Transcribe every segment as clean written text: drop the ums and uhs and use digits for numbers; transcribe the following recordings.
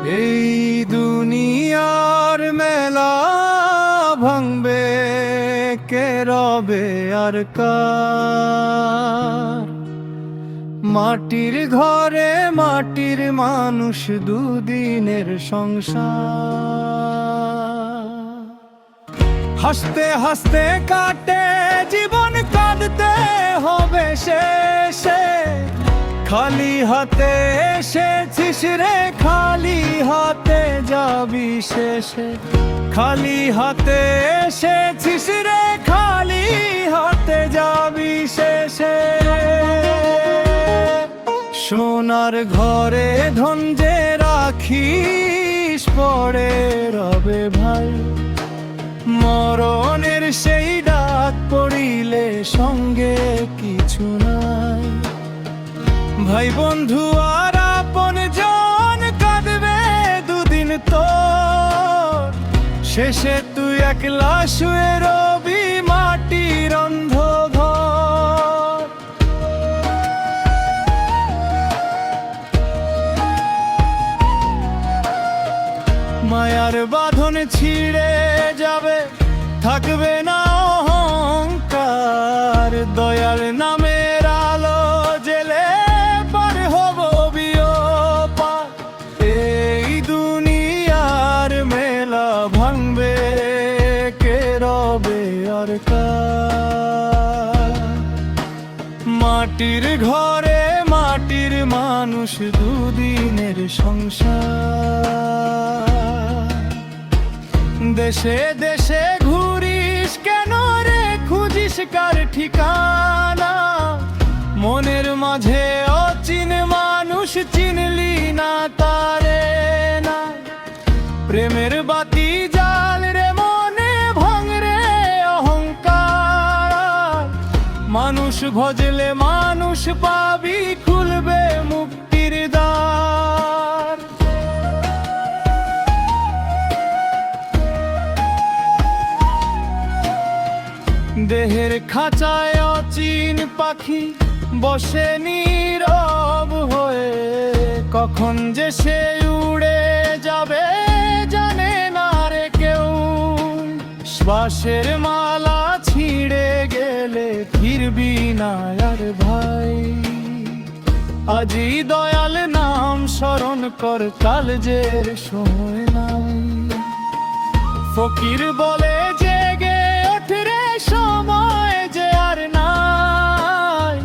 এই দুনিয়ার মেলা ভাঙবে কে রবে আর কার? মাটির ঘরে মাটির মানুষ, দুদিনের সংসার। হাসতে হাসতে কাটে জীবন, কাঁদতে হবে শেষে। খালি হাতে এসেছিস রে, খালি হাতে যাবি শেষে। খালি হাতে এসেছিস রে, খালি হাতে যাবি শেষে। সোনার ঘরে ধন যে রাখিস, পড়ে রবে ভাই। মরণের সেই ডাক পড়িলে সঙ্গে কিছু নাই। ভাই বন্ধু আর আপন জন কাঁদবে দুদিন তোর, শেষে তুই একলা শুয়ে রবি মাটির অন্ধঘর। মায়ার বাঁধন ছিঁড়ে যাবে, থাকবে না অহংকার। দয়াল নামের আলো জেলে পার হব বিয়োপার। এই দুনিয়ার মেলা ভাঙবে কে রবে আর কার? মাটির ঘরে মাটির মানুষ, দুদিনের সংসার। দেশে দেশে ঘুরিস কেন রে, খুঁজিস কার ঠিকানা? মনের মাঝে অচিন মানুষ, চিনলি না তারে না। প্রেমের বাতি জাল রে মনে, ভাঙরে অহংকার। মানুষ ভজলে মানুষ পাবি, খুলবে মুক্তির দ্বার। দেহের খাঁচায় অচিন পাখি বসে নীরব হয়ে। কখন যে সে উড়ে যাবে জানে না রে কেউ। শ্বাসের মালা ছিঁড়ে গেলে ফিরবি না আর ভাই। আজি দয়াল নাম স্মরণ কর, কাল যে সময় নাই। ফকির বলে জেগে ওঠরে, সময় যে আর নাই।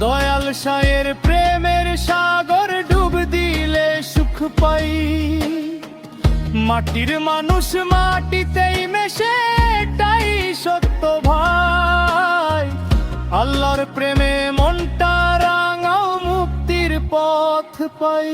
দয়াল শায়ের প্রেমের সাগর ডুব দিলে সুখ পাই। মাটির মানুষ মাটিতেই মেশে, এটাই সত্য ভাই। আল্লাহর প্রেমে মনটা রাঙাও, মুক্তির পথ পাই।